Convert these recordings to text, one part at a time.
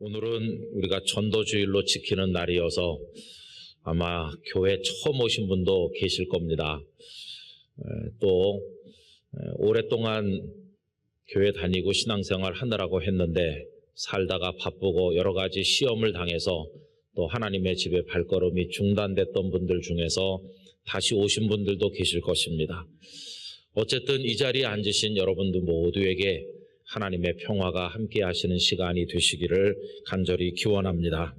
오늘은 우리가 전도주일로 지키는 날이어서 아마 교회 처음 오신 분도 계실 겁니다. 또 오랫동안 교회 다니고 신앙생활 하느라고 했는데 살다가 바쁘고 여러 가지 시험을 당해서 또 하나님의 집에 발걸음이 중단됐던 분들 중에서 다시 오신 분들도 계실 것입니다. 어쨌든 이 자리에 앉으신 여러분들 모두에게 하나님의 평화가 함께 하시는 시간이 되시기를 간절히 기원합니다.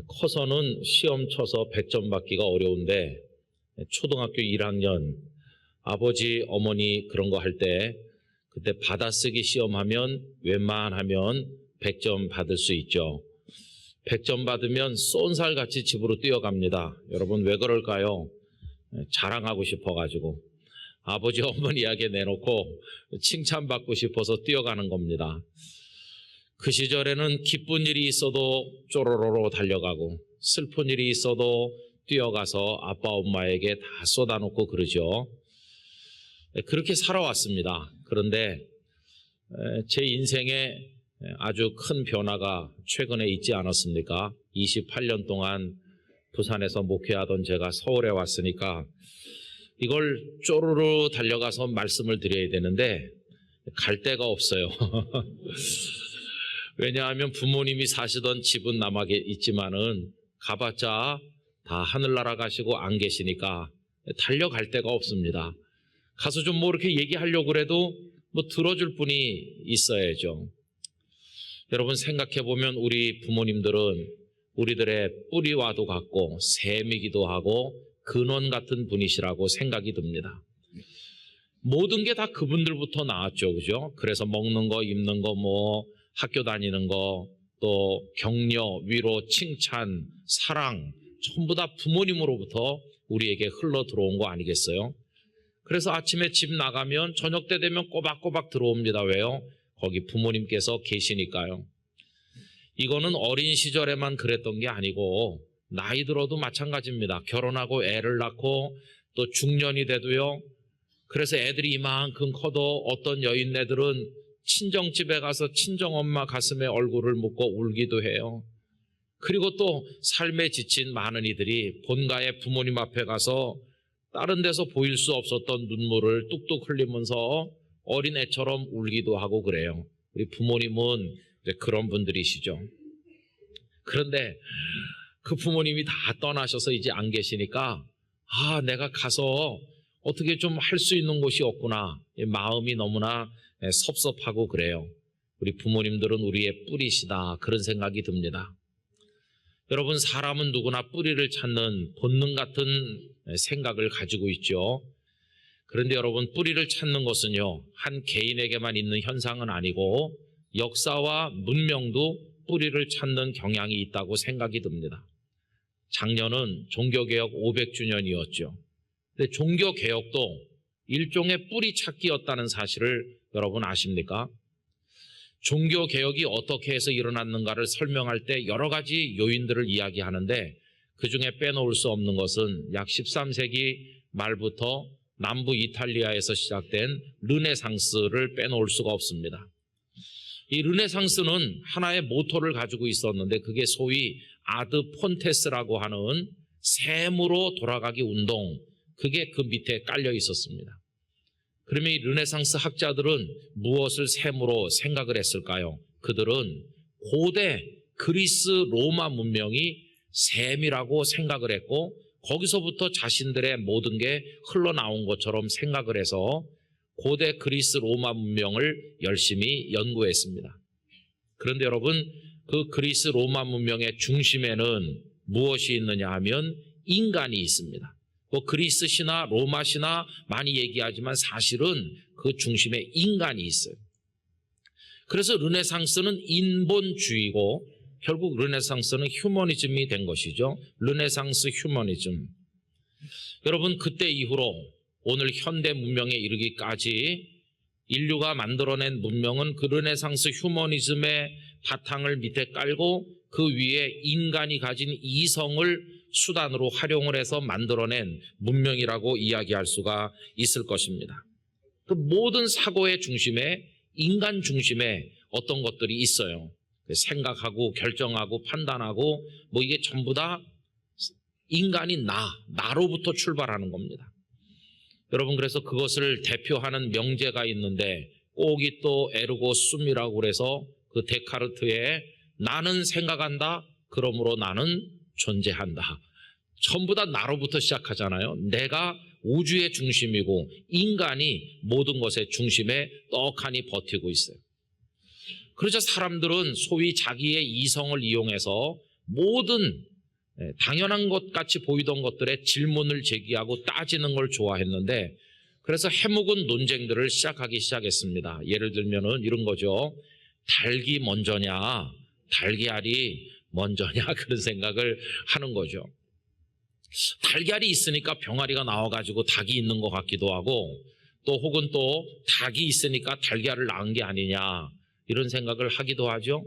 커서는 시험 쳐서 100점 받기가 어려운데 초등학교 1학년 아버지 어머니 그런 거 할 때 그때 받아쓰기 시험하면 웬만하면 100점 받을 수 있죠. 100점 받으면 쏜살같이 집으로 뛰어갑니다. 여러분 왜 그럴까요? 자랑하고 싶어가지고 아버지 어머니에게 내놓고 칭찬받고 싶어서 뛰어가는 겁니다. 그 시절에는 기쁜 일이 있어도 쪼로로로 달려가고 슬픈 일이 있어도 뛰어가서 아빠 엄마에게 다 쏟아놓고 그러죠. 그렇게 살아왔습니다. 그런데 제 인생에 아주 큰 변화가 최근에 있지 않았습니까? 28년 동안 부산에서 목회하던 제가 서울에 왔으니까 이걸 쪼르르 달려가서 말씀을 드려야 되는데 갈 데가 없어요. 왜냐하면 부모님이 사시던 집은 남아 있지만은 가봤자 다 하늘나라 가시고 안 계시니까 달려갈 데가 없습니다. 가서 좀 뭐 이렇게 얘기하려고 그래도 뭐 들어줄 분이 있어야죠. 여러분 생각해 보면 우리 부모님들은 우리들의 뿌리와도 같고 샘이기도 하고 근원 같은 분이시라고 생각이 듭니다. 모든 게 다 그분들부터 나왔죠, 그죠? 그래서 먹는 거, 입는 거, 뭐 학교 다니는 거, 또 격려, 위로, 칭찬, 사랑 전부 다 부모님으로부터 우리에게 흘러 들어온 거 아니겠어요? 그래서 아침에 집 나가면 저녁 때 되면 꼬박꼬박 들어옵니다. 왜요? 거기 부모님께서 계시니까요. 이거는 어린 시절에만 그랬던 게 아니고 나이 들어도 마찬가지입니다. 결혼하고 애를 낳고 또 중년이 돼도요. 그래서 애들이 이만큼 커도 어떤 여인네들은 친정집에 가서 친정엄마 가슴에 얼굴을 묻고 울기도 해요. 그리고 또 삶에 지친 많은 이들이 본가의 부모님 앞에 가서 다른 데서 보일 수 없었던 눈물을 뚝뚝 흘리면서 어린애처럼 울기도 하고 그래요. 우리 부모님은 그런 분들이시죠. 그런데 그 부모님이 다 떠나셔서 이제 안 계시니까 내가 가서 어떻게 좀 할 수 있는 곳이 없구나. 마음이 너무나 섭섭하고 그래요. 우리 부모님들은 우리의 뿌리시다. 그런 생각이 듭니다. 여러분 사람은 누구나 뿌리를 찾는 본능 같은 생각을 가지고 있죠. 그런데 여러분 뿌리를 찾는 것은요. 한 개인에게만 있는 현상은 아니고 역사와 문명도 뿌리를 찾는 경향이 있다고 생각이 듭니다. 작년은 종교개혁 500주년이었죠. 근데 종교개혁도 일종의 뿌리 찾기였다는 사실을 여러분 아십니까? 종교개혁이 어떻게 해서 일어났는가를 설명할 때 여러 가지 요인들을 이야기하는데 그중에 빼놓을 수 없는 것은 약 13세기 말부터 남부 이탈리아에서 시작된 르네상스를 빼놓을 수가 없습니다. 이 르네상스는 하나의 모토를 가지고 있었는데 그게 소위 아드 폰테스라고 하는 샘으로 돌아가기 운동, 그게 그 밑에 깔려 있었습니다. 그러면 이 르네상스 학자들은 무엇을 샘으로 생각을 했을까요? 그들은 고대 그리스 로마 문명이 샘이라고 생각을 했고 거기서부터 자신들의 모든 게 흘러나온 것처럼 생각을 해서 고대 그리스 로마 문명을 열심히 연구했습니다. 그런데 여러분 그 그리스 로마 문명의 중심에는 무엇이 있느냐 하면 인간이 있습니다. 뭐 그리스 신화, 로마 신화 많이 얘기하지만 사실은 그 중심에 인간이 있어요. 그래서 르네상스는 인본주의고 결국 르네상스는 휴머니즘이 된 것이죠. 르네상스 휴머니즘. 여러분 그때 이후로 오늘 현대 문명에 이르기까지 인류가 만들어낸 문명은 그 르네상스 휴머니즘의 바탕을 밑에 깔고 그 위에 인간이 가진 이성을 수단으로 활용을 해서 만들어낸 문명이라고 이야기할 수가 있을 것입니다. 그 모든 사고의 중심에 인간 중심에 어떤 것들이 있어요. 생각하고 결정하고 판단하고 뭐 이게 전부 다 인간이 나로부터 출발하는 겁니다. 여러분, 그래서 그것을 대표하는 명제가 있는데 꼭이 또 에르고 숨이라고 그래서 그 데카르트의 나는 생각한다, 그러므로 나는 존재한다. 전부 다 나로부터 시작하잖아요. 내가 우주의 중심이고 인간이 모든 것의 중심에 떡하니 버티고 있어요. 그러자 사람들은 소위 자기의 이성을 이용해서 모든 당연한 것 같이 보이던 것들에 질문을 제기하고 따지는 걸 좋아했는데, 그래서 해묵은 논쟁들을 시작하기 시작했습니다. 예를 들면은 이런 거죠. 닭이 먼저냐, 달걀이 먼저냐, 그런 생각을 하는 거죠. 달걀이 있으니까 병아리가 나와가지고 닭이 있는 것 같기도 하고, 또 혹은 또 닭이 있으니까 달걀을 낳은 게 아니냐, 이런 생각을 하기도 하죠.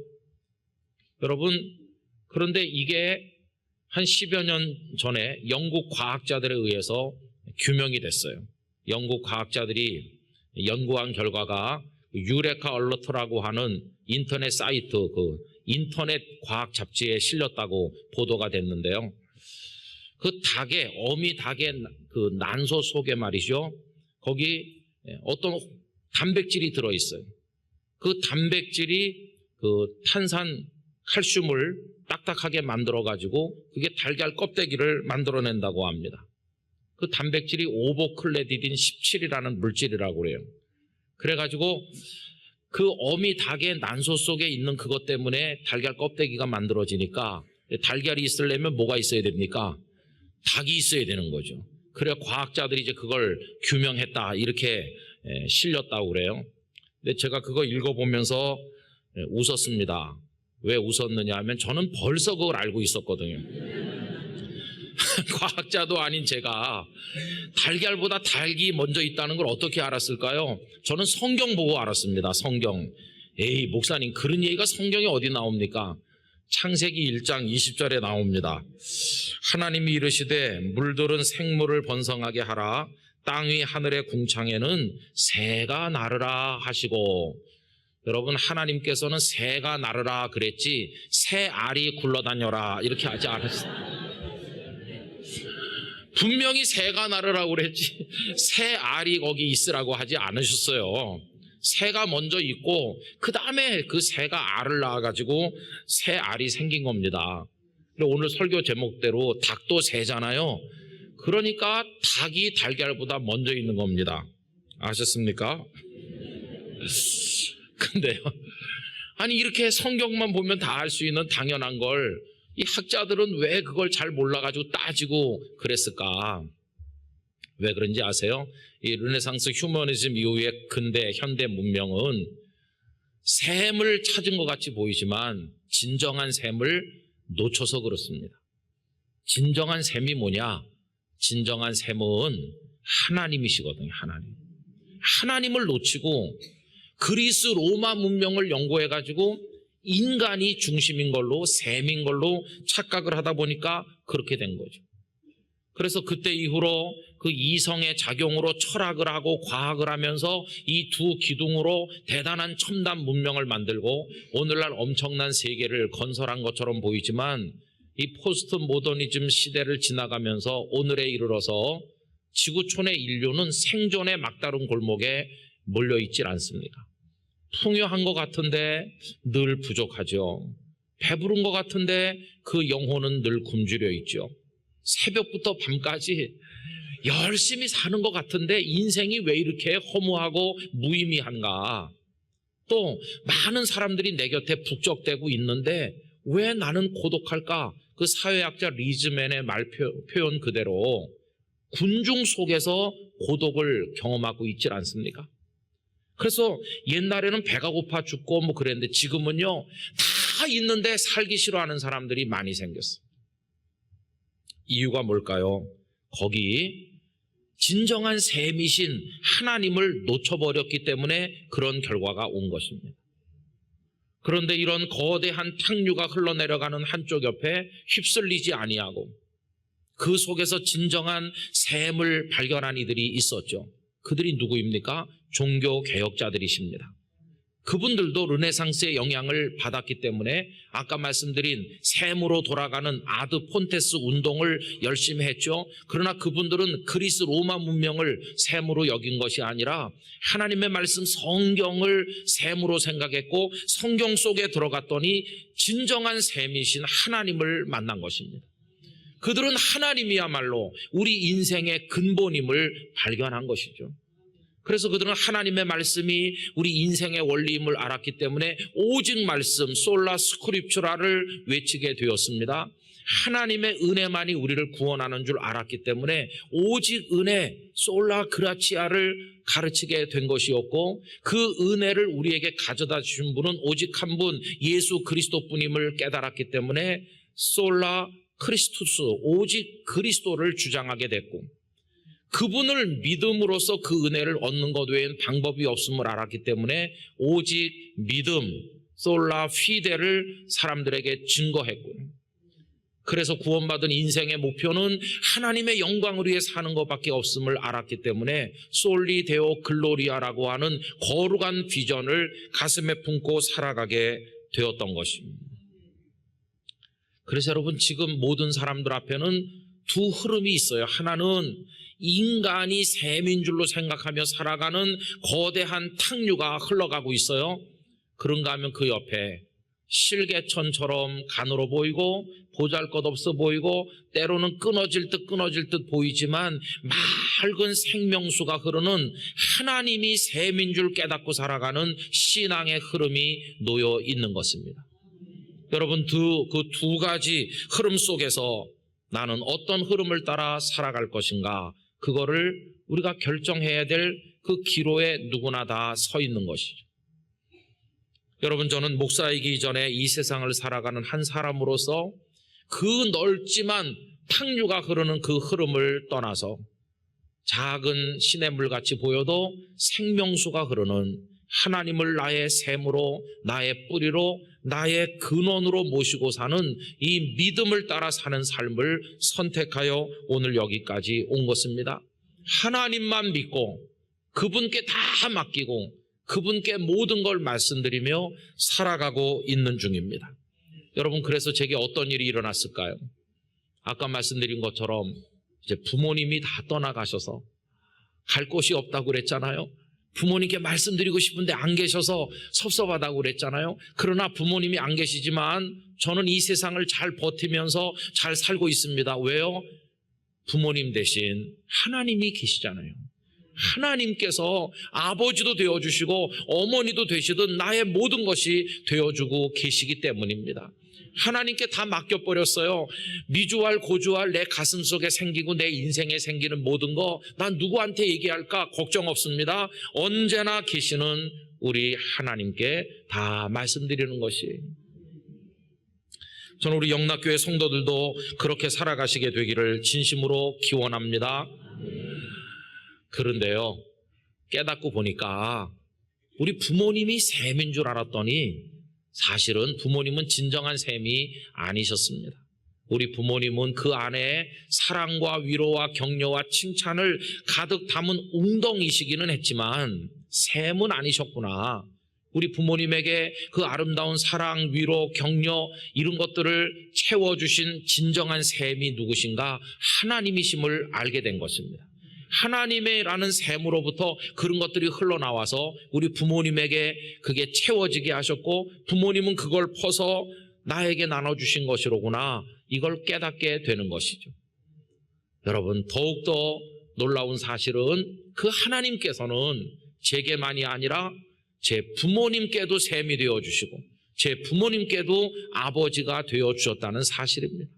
여러분, 그런데 이게 한 10여 년 전에 영국 과학자들에 의해서 규명이 됐어요. 영국 과학자들이 연구한 결과가 유레카 얼러트라고 하는 인터넷 사이트, 그 인터넷 과학 잡지에 실렸다고 보도가 됐는데요. 그 닭의, 어미 닭의 그 난소 속에 말이죠, 거기 어떤 단백질이 들어있어요. 그 단백질이 그 탄산 칼슘을 딱딱하게 만들어가지고 그게 달걀 껍데기를 만들어낸다고 합니다. 그 단백질이 오보클레디딘 17이라는 물질이라고 그래요. 그래가지고 그 어미 닭의 난소 속에 있는 그것 때문에 달걀 껍데기가 만들어지니까, 달걀이 있으려면 뭐가 있어야 됩니까? 닭이 있어야 되는 거죠. 그래 과학자들이 이제 그걸 규명했다, 이렇게 실렸다고 그래요. 근데 제가 그거 읽어보면서 웃었습니다. 왜 웃었느냐 하면 저는 벌써 그걸 알고 있었거든요. 과학자도 아닌 제가 달걀보다 닭이 먼저 있다는 걸 어떻게 알았을까요? 저는 성경 보고 알았습니다. 성경. 에이, 목사님, 그런 얘기가 성경에 어디 나옵니까? 창세기 1장 20절에 나옵니다. 하나님이 이르시되 물들은 생물을 번성하게 하라. 땅 위 하늘의 궁창에는 새가 나르라 하시고, 여러분, 하나님께서는 새가 나르라 그랬지 새 알이 굴러다녀라 이렇게 하지 않았어요. 분명히 새가 나르라고 그랬지 새 알이 거기 있으라고 하지 않으셨어요. 새가 먼저 있고 그 다음에 그 새가 알을 낳아가지고 새 알이 생긴 겁니다. 오늘 설교 제목대로 닭도 새잖아요. 그러니까 닭이 달걀보다 먼저 있는 겁니다. 아셨습니까? 근데요, 아니 이렇게 성경만 보면 다 알 수 있는 당연한 걸 이 학자들은 왜 그걸 잘 몰라가지고 따지고 그랬을까? 왜 그런지 아세요? 이 르네상스 휴머니즘 이후의 근대 현대 문명은 샘을 찾은 것 같이 보이지만 진정한 샘을 놓쳐서 그렇습니다. 진정한 샘이 뭐냐? 진정한 샘은 하나님이시거든요. 하나님을 놓치고 그리스 로마 문명을 연구해가지고 인간이 중심인 걸로, 샘인 걸로 착각을 하다 보니까 그렇게 된 거죠. 그래서 그때 이후로 그 이성의 작용으로 철학을 하고 과학을 하면서 이 두 기둥으로 대단한 첨단 문명을 만들고 오늘날 엄청난 세계를 건설한 것처럼 보이지만, 이 포스트 모더니즘 시대를 지나가면서 오늘에 이르러서 지구촌의 인류는 생존의 막다른 골목에 몰려있질 않습니다. 풍요한 것 같은데 늘 부족하죠. 배부른 것 같은데 그 영혼은 늘 굶주려 있죠. 새벽부터 밤까지 열심히 사는 것 같은데 인생이 왜 이렇게 허무하고 무의미한가? 또 많은 사람들이 내 곁에 북적대고 있는데 왜 나는 고독할까? 그 사회학자 리즈맨의 표현 그대로 군중 속에서 고독을 경험하고 있질 않습니까? 그래서 옛날에는 배가 고파 죽고 뭐 그랬는데 지금은요, 다 있는데 살기 싫어하는 사람들이 많이 생겼어요. 이유가 뭘까요? 거기 진정한 셈이신 하나님을 놓쳐버렸기 때문에 그런 결과가 온 것입니다. 그런데 이런 거대한 탕류가 흘러내려가는 한쪽 옆에 휩쓸리지 아니하고 그 속에서 진정한 셈을 발견한 이들이 있었죠. 그들이 누구입니까? 종교 개혁자들이십니다. 그분들도 르네상스의 영향을 받았기 때문에 아까 말씀드린 셈으로 돌아가는 아드 폰테스 운동을 열심히 했죠. 그러나 그분들은 그리스 로마 문명을 셈으로 여긴 것이 아니라 하나님의 말씀 성경을 셈으로 생각했고, 성경 속에 들어갔더니 진정한 셈이신 하나님을 만난 것입니다. 그들은 하나님이야말로 우리 인생의 근본임을 발견한 것이죠. 그래서 그들은 하나님의 말씀이 우리 인생의 원리임을 알았기 때문에 오직 말씀, 솔라 스크립추라를 외치게 되었습니다. 하나님의 은혜만이 우리를 구원하는 줄 알았기 때문에 오직 은혜, 솔라 그라치아를 가르치게 된 것이었고, 그 은혜를 우리에게 가져다 주신 분은 오직 한 분, 예수 그리스도뿐임을 깨달았기 때문에 솔라 크리스투스, 오직 그리스도를 주장하게 됐고, 그분을 믿음으로써 그 은혜를 얻는 것 외에는 방법이 없음을 알았기 때문에 오직 믿음, 솔라 피데를 사람들에게 증거했고요. 그래서 구원받은 인생의 목표는 하나님의 영광을 위해 사는 것밖에 없음을 알았기 때문에 솔리 데오 글로리아라고 하는 거룩한 비전을 가슴에 품고 살아가게 되었던 것입니다. 그래서 여러분, 지금 모든 사람들 앞에는 두 흐름이 있어요. 하나는 인간이 셈인 줄로 생각하며 살아가는 거대한 탕류가 흘러가고 있어요. 그런가 하면 그 옆에 실개천처럼 가늘어 보이고 보잘것없어 보이고 때로는 끊어질 듯 보이지만 맑은 생명수가 흐르는 하나님이 셈인 줄 깨닫고 살아가는 신앙의 흐름이 놓여 있는 것입니다. 여러분, 그 두 가지 흐름 속에서 나는 어떤 흐름을 따라 살아갈 것인가, 그거를 우리가 결정해야 될 그 기로에 누구나 다 서 있는 것이죠. 여러분, 저는 목사이기 전에 이 세상을 살아가는 한 사람으로서 그 넓지만 탕류가 흐르는 그 흐름을 떠나서 작은 시냇물같이 보여도 생명수가 흐르는 하나님을 나의 셈으로, 나의 뿌리로, 나의 근원으로 모시고 사는 이 믿음을 따라 사는 삶을 선택하여 오늘 여기까지 온 것입니다. 하나님만 믿고 그분께 다 맡기고 그분께 모든 걸 말씀드리며 살아가고 있는 중입니다. 여러분, 그래서 제게 어떤 일이 일어났을까요? 아까 말씀드린 것처럼 이제 부모님이 다 떠나가셔서 갈 곳이 없다고 그랬잖아요. 부모님께 말씀드리고 싶은데 안 계셔서 섭섭하다고 그랬잖아요. 그러나 부모님이 안 계시지만 저는 이 세상을 잘 버티면서 잘 살고 있습니다. 왜요? 부모님 대신 하나님이 계시잖아요. 하나님께서 아버지도 되어주시고 어머니도 되시든 나의 모든 것이 되어주고 계시기 때문입니다. 하나님께 다 맡겨버렸어요. 미주알 고주알 내 가슴속에 생기고 내 인생에 생기는 모든 거 난 누구한테 얘기할까 걱정 없습니다. 언제나 계시는 우리 하나님께 다 말씀드리는 것이, 저는 우리 영락교회 성도들도 그렇게 살아가시게 되기를 진심으로 기원합니다. 그런데요, 깨닫고 보니까 우리 부모님이 셈인 줄 알았더니 사실은 부모님은 진정한 셈이 아니셨습니다. 우리 부모님은 그 안에 사랑과 위로와 격려와 칭찬을 가득 담은 웅덩이시기는 했지만 셈은 아니셨구나. 우리 부모님에게 그 아름다운 사랑, 위로, 격려 이런 것들을 채워주신 진정한 셈이 누구신가? 하나님이심을 알게 된 것입니다. 하나님이라는 셈으로부터 그런 것들이 흘러나와서 우리 부모님에게 그게 채워지게 하셨고, 부모님은 그걸 퍼서 나에게 나눠주신 것이로구나, 이걸 깨닫게 되는 것이죠. 여러분, 더욱더 놀라운 사실은 그 하나님께서는 제게만이 아니라 제 부모님께도 셈이 되어주시고 제 부모님께도 아버지가 되어주셨다는 사실입니다.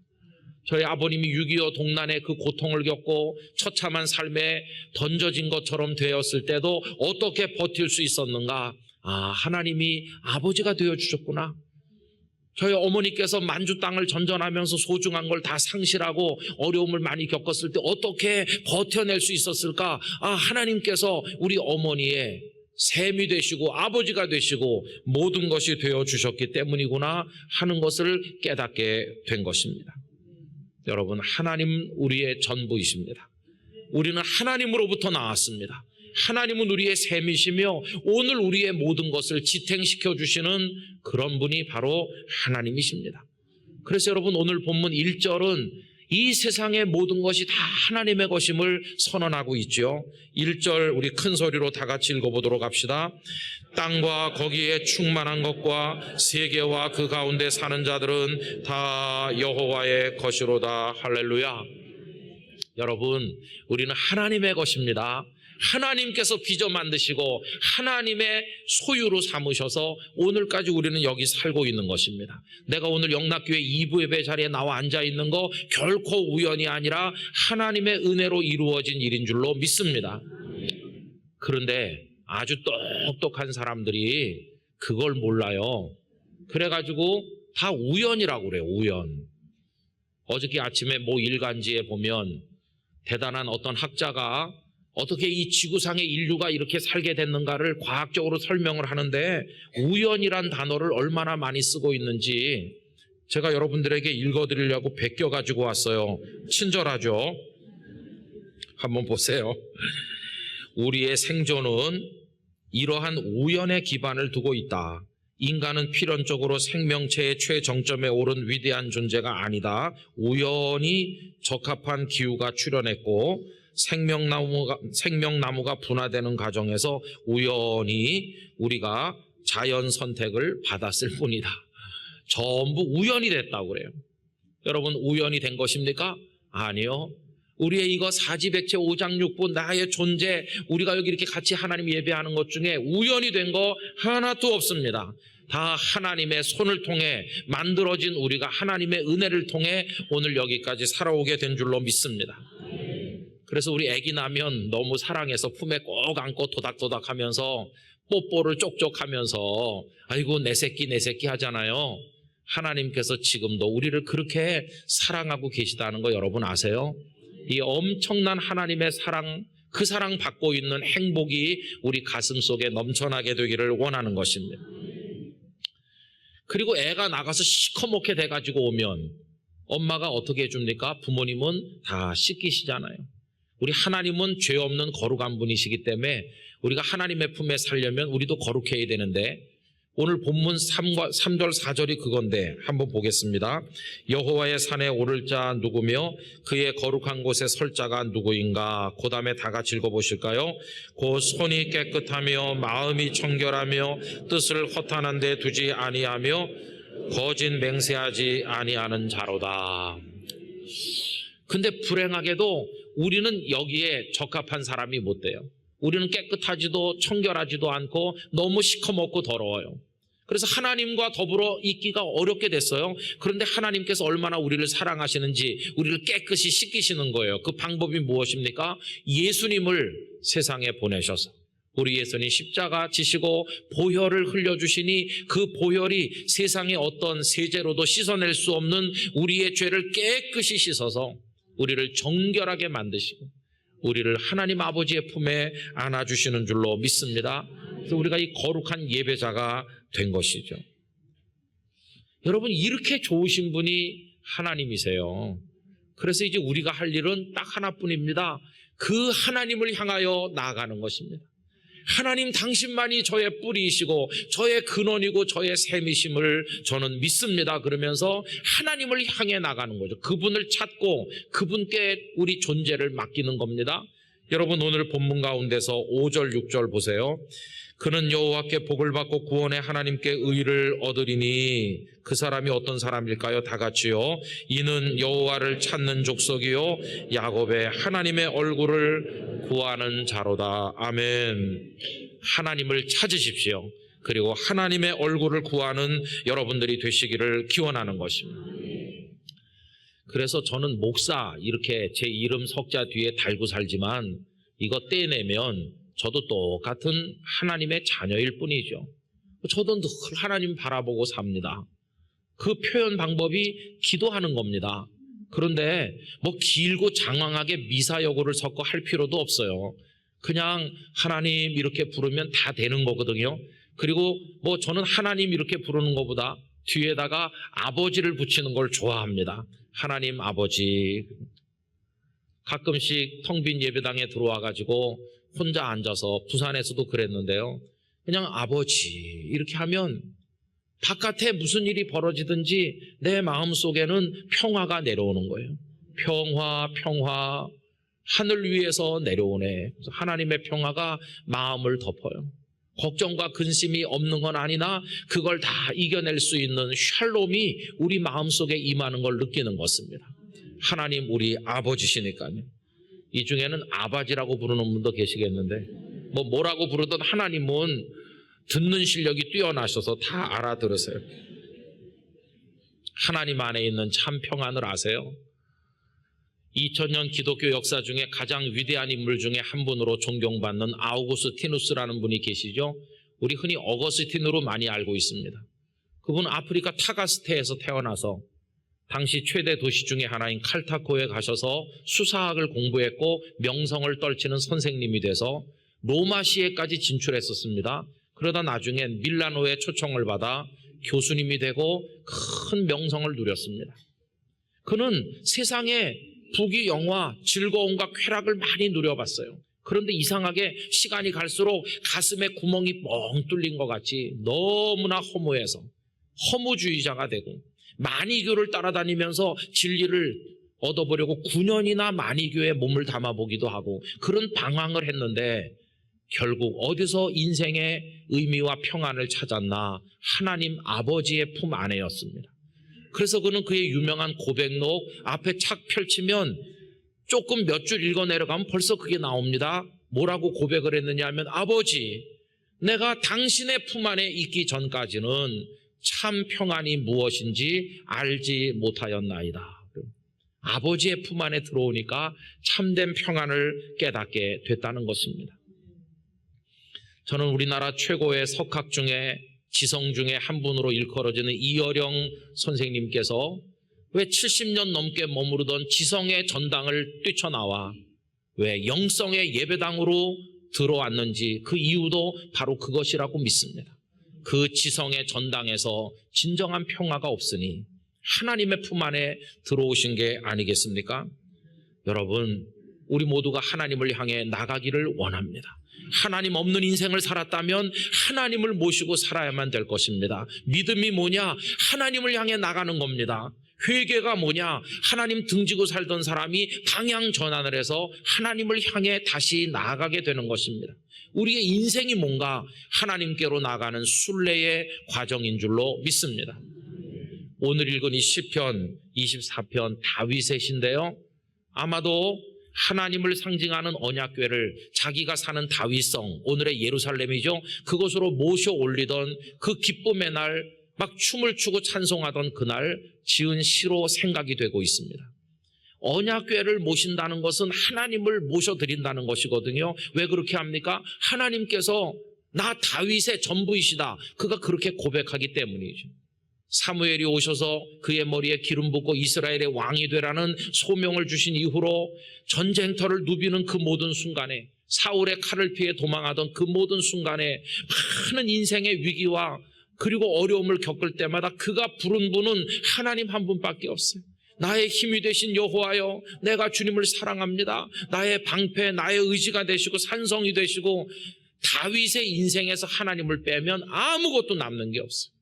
저희 아버님이 6.25 동란의 그 고통을 겪고 처참한 삶에 던져진 것처럼 되었을 때도 어떻게 버틸 수 있었는가? 하나님이 아버지가 되어주셨구나. 저희 어머니께서 만주 땅을 전전하면서 소중한 걸 다 상실하고 어려움을 많이 겪었을 때 어떻게 버텨낼 수 있었을까? 하나님께서 우리 어머니의 셈이 되시고 아버지가 되시고 모든 것이 되어주셨기 때문이구나 하는 것을 깨닫게 된 것입니다. 여러분, 하나님 우리의 전부이십니다. 우리는 하나님으로부터 나왔습니다. 하나님은 우리의 셈이시며 오늘 우리의 모든 것을 지탱시켜 주시는 그런 분이 바로 하나님이십니다. 그래서 여러분 오늘 본문 1절은 이 세상의 모든 것이 다 하나님의 것임을 선언하고 있죠. 1절 우리 큰 소리로 다 같이 읽어보도록 합시다. 땅과 거기에 충만한 것과 세계와 그 가운데 사는 자들은 다 여호와의 것이로다. 할렐루야. 여러분, 우리는 하나님의 것입니다. 하나님께서 빚어 만드시고 하나님의 소유로 삼으셔서 오늘까지 우리는 여기 살고 있는 것입니다. 내가 오늘 영락교회 2부 예배 자리에 나와 앉아 있는 거 결코 우연이 아니라 하나님의 은혜로 이루어진 일인 줄로 믿습니다. 그런데 아주 똑똑한 사람들이 그걸 몰라요. 그래가지고 다 우연이라고 그래요. 우연. 어저께 아침에 모 일간지에 보면 대단한 어떤 학자가 어떻게 이 지구상의 인류가 이렇게 살게 됐는가를 과학적으로 설명을 하는데 우연이란 단어를 얼마나 많이 쓰고 있는지 제가 여러분들에게 읽어드리려고 베껴가지고 왔어요. 친절하죠? 한번 보세요. 우리의 생존은 이러한 우연의 기반을 두고 있다. 인간은 필연적으로 생명체의 최정점에 오른 위대한 존재가 아니다. 우연히 적합한 기후가 출현했고 생명나무가 분화되는 과정에서 우연히 우리가 자연 선택을 받았을 뿐이다. 전부 우연이 됐다고 그래요. 여러분, 우연이 된 것입니까? 아니요. 우리의 이거 사지백체 오장육부 나의 존재, 우리가 여기 이렇게 같이 하나님 예배하는 것 중에 우연이 된 거 하나도 없습니다. 다 하나님의 손을 통해 만들어진 우리가 하나님의 은혜를 통해 오늘 여기까지 살아오게 된 줄로 믿습니다. 그래서 우리 아기 나면 너무 사랑해서 품에 꼭 안고 도닥도닥 하면서 뽀뽀를 쪽쪽 하면서 아이고 내 새끼 하잖아요. 하나님께서 지금도 우리를 그렇게 사랑하고 계시다는 거 여러분 아세요? 이 엄청난 하나님의 사랑, 그 사랑 받고 있는 행복이 우리 가슴 속에 넘쳐나게 되기를 원하는 것입니다. 그리고 애가 나가서 시커멓게 돼가지고 오면 엄마가 어떻게 해줍니까? 부모님은 다 씻기시잖아요. 우리 하나님은 죄 없는 거룩한 분이시기 때문에 우리가 하나님의 품에 살려면 우리도 거룩해야 되는데 오늘 본문 3절 4절이 그건데 한번 보겠습니다. 여호와의 산에 오를 자 누구며 그의 거룩한 곳에 설 자가 누구인가? 그 다음에 다 같이 읽어보실까요? 곧 손이 깨끗하며 마음이 청결하며 뜻을 허탄한 데 두지 아니하며 거짓 맹세하지 아니하는 자로다. 근데 불행하게도 우리는 여기에 적합한 사람이 못 돼요. 우리는 깨끗하지도 청결하지도 않고 너무 시커멓고 더러워요. 그래서 하나님과 더불어 있기가 어렵게 됐어요. 그런데 하나님께서 얼마나 우리를 사랑하시는지 우리를 깨끗이 씻기시는 거예요. 그 방법이 무엇입니까? 예수님을 세상에 보내셔서 우리 예수님 십자가 지시고 보혈을 흘려주시니 그 보혈이 세상의 어떤 세제로도 씻어낼 수 없는 우리의 죄를 깨끗이 씻어서 우리를 정결하게 만드시고 우리를 하나님 아버지의 품에 안아주시는 줄로 믿습니다. 그래서 우리가 이 거룩한 예배자가 된 것이죠. 여러분, 이렇게 좋으신 분이 하나님이세요. 그래서 이제 우리가 할 일은 딱 하나뿐입니다. 그 하나님을 향하여 나아가는 것입니다. 하나님 당신만이 저의 뿌리이시고 저의 근원이고 저의 샘이심을 저는 믿습니다. 그러면서 하나님을 향해 나가는 거죠. 그분을 찾고 그분께 우리 존재를 맡기는 겁니다. 여러분, 오늘 본문 가운데서 5절 6절 보세요. 그는 여호와께 복을 받고 구원의 하나님께 의를 얻으리니 그 사람이 어떤 사람일까요? 다 같이요. 이는 여호와를 찾는 족속이요 야곱의 하나님의 얼굴을 구하는 자로다. 아멘. 하나님을 찾으십시오. 그리고 하나님의 얼굴을 구하는 여러분들이 되시기를 기원하는 것입니다. 그래서 저는 목사 이렇게 제 이름 석자 뒤에 달고 살지만 이거 떼내면 저도 똑같은 하나님의 자녀일 뿐이죠. 저도 늘 하나님 바라보고 삽니다. 그 표현 방법이 기도하는 겁니다. 그런데 뭐 길고 장황하게 미사여구를 섞어 할 필요도 없어요. 그냥 하나님 이렇게 부르면 다 되는 거거든요. 그리고 뭐 저는 하나님 이렇게 부르는 것보다 뒤에다가 아버지를 붙이는 걸 좋아합니다. 하나님 아버지. 가끔씩 텅 빈 예배당에 들어와 가지고 혼자 앉아서 부산에서도 그랬는데요. 그냥 아버지 이렇게 하면 바깥에 무슨 일이 벌어지든지 내 마음속에는 평화가 내려오는 거예요. 평화 하늘 위에서 내려오네. 그래서 하나님의 평화가 마음을 덮어요. 걱정과 근심이 없는 건 아니나 그걸 다 이겨낼 수 있는 샬롬이 우리 마음속에 임하는 걸 느끼는 것입니다. 하나님 우리 아버지시니까요. 이 중에는 아바지라고 부르는 분도 계시겠는데 뭐라고 부르든 하나님은 듣는 실력이 뛰어나셔서 다 알아들으세요. 하나님 안에 있는 참 평안을 아세요? 2000년 기독교 역사 중에 가장 위대한 인물 중에 한 분으로 존경받는 아우구스티누스라는 분이 계시죠. 우리 흔히 어거스틴으로 많이 알고 있습니다. 그분은 아프리카 타가스테에서 태어나서 당시 최대 도시 중에 하나인 칼타코에 가셔서 수사학을 공부했고 명성을 떨치는 선생님이 돼서 로마시에까지 진출했었습니다. 그러다 나중엔 밀라노에 초청을 받아 교수님이 되고 큰 명성을 누렸습니다. 그는 세상에 부귀영화, 즐거움과 쾌락을 많이 누려봤어요. 그런데 이상하게 시간이 갈수록 가슴에 구멍이 뻥 뚫린 것 같이 너무나 허무해서 허무주의자가 되고 마니교를 따라다니면서 진리를 얻어보려고 9년이나 마니교에 몸을 담아보기도 하고 그런 방황을 했는데 결국 어디서 인생의 의미와 평안을 찾았나? 하나님 아버지의 품 안에였습니다. 그래서 그는 그의 유명한 고백록 앞에 착 펼치면 조금 몇 줄 읽어 내려가면 벌써 그게 나옵니다. 뭐라고 고백을 했느냐 하면 아버지, 내가 당신의 품 안에 있기 전까지는 참 평안이 무엇인지 알지 못하였나이다. 아버지의 품 안에 들어오니까 참된 평안을 깨닫게 됐다는 것입니다. 저는 우리나라 최고의 석학 중에 지성 중에 한 분으로 일컬어지는 이어령 선생님께서 왜 70년 넘게 머무르던 지성의 전당을 뛰쳐나와 왜 영성의 예배당으로 들어왔는지 그 이유도 바로 그것이라고 믿습니다. 그 지성의 전당에서 진정한 평화가 없으니 하나님의 품 안에 들어오신 게 아니겠습니까? 여러분, 우리 모두가 하나님을 향해 나가기를 원합니다. 하나님 없는 인생을 살았다면 하나님을 모시고 살아야만 될 것입니다. 믿음이 뭐냐? 하나님을 향해 나가는 겁니다. 회개가 뭐냐? 하나님 등지고 살던 사람이 방향 전환을 해서 하나님을 향해 다시 나아가게 되는 것입니다. 우리의 인생이 뭔가 하나님께로 나가는 순례의 과정인 줄로 믿습니다. 오늘 읽은 이 시편 24편 다윗의 시인데요. 아마도 하나님을 상징하는 언약궤를 자기가 사는 다윗성, 오늘의 예루살렘이죠. 그곳으로 모셔 올리던 그 기쁨의 날, 막 춤을 추고 찬송하던 그날 지은 시로 생각이 되고 있습니다. 언약궤를 모신다는 것은 하나님을 모셔드린다는 것이거든요. 왜 그렇게 합니까? 하나님께서 나 다윗의 전부이시다. 그가 그렇게 고백하기 때문이죠. 사무엘이 오셔서 그의 머리에 기름 붓고 이스라엘의 왕이 되라는 소명을 주신 이후로 전쟁터를 누비는 그 모든 순간에, 사울의 칼을 피해 도망하던 그 모든 순간에 많은 인생의 위기와 그리고 어려움을 겪을 때마다 그가 부른 분은 하나님 한 분밖에 없어요. 나의 힘이 되신 여호와여, 내가 주님을 사랑합니다. 나의 방패, 나의 의지가 되시고 산성이 되시고. 다윗의 인생에서 하나님을 빼면 아무것도 남는 게 없어요.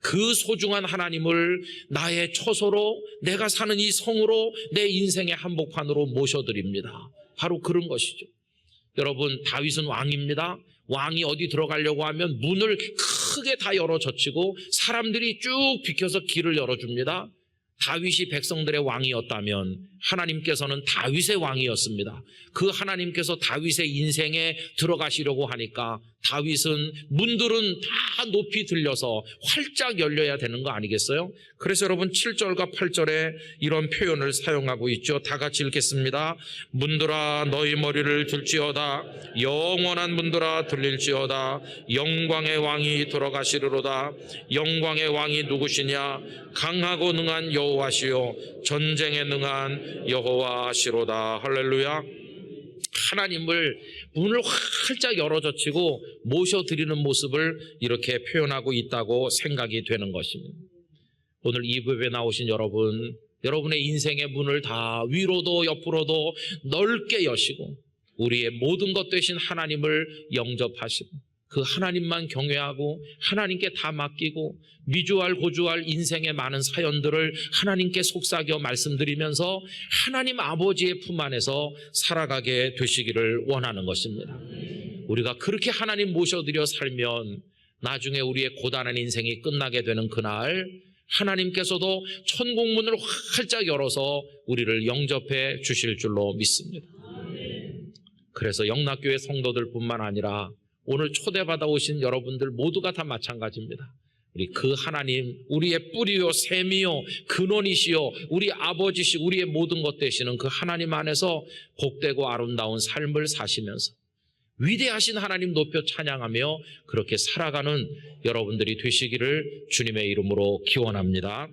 그 소중한 하나님을 나의 처소로, 내가 사는 이 성으로, 내 인생의 한복판으로 모셔드립니다. 바로 그런 것이죠. 여러분, 다윗은 왕입니다. 왕이 어디 들어가려고 하면 문을 크게 다 열어 젖히고 사람들이 쭉 비켜서 길을 열어줍니다. 다윗이 백성들의 왕이었다면 하나님께서는 다윗의 왕이었습니다. 그 하나님께서 다윗의 인생에 들어가시려고 하니까 다윗은 문들은 다 높이 들려서 활짝 열려야 되는 거 아니겠어요? 그래서 여러분 7절과 8절에 이런 표현을 사용하고 있죠. 다 같이 읽겠습니다. 문들아 너희 머리를 들지어다. 영원한 문들아 들릴지어다. 영광의 왕이 들어가시리로다. 영광의 왕이 누구시냐? 강하고 능한 여호와시요 전쟁에 능한 여호와시로다. 할렐루야. 하나님을 문을 활짝 열어젖히고 모셔드리는 모습을 이렇게 표현하고 있다고 생각이 되는 것입니다. 오늘 이 예배에 나오신 여러분, 여러분의 인생의 문을 다 위로도 옆으로도 넓게 여시고 우리의 모든 것 되신 하나님을 영접하시고 그 하나님만 경외하고 하나님께 다 맡기고 미주알 고주알 인생의 많은 사연들을 하나님께 속삭여 말씀드리면서 하나님 아버지의 품 안에서 살아가게 되시기를 원하는 것입니다. 우리가 그렇게 하나님 모셔드려 살면 나중에 우리의 고단한 인생이 끝나게 되는 그날 하나님께서도 천국문을 활짝 열어서 우리를 영접해 주실 줄로 믿습니다. 그래서 영락교회 성도들뿐만 아니라 오늘 초대받아 오신 여러분들 모두가 다 마찬가지입니다. 우리 그 하나님, 우리의 뿌리요 샘이요 근원이시요 우리 아버지시 우리의 모든 것 되시는 그 하나님 안에서 복되고 아름다운 삶을 사시면서 위대하신 하나님 높여 찬양하며 그렇게 살아가는 여러분들이 되시기를 주님의 이름으로 기원합니다.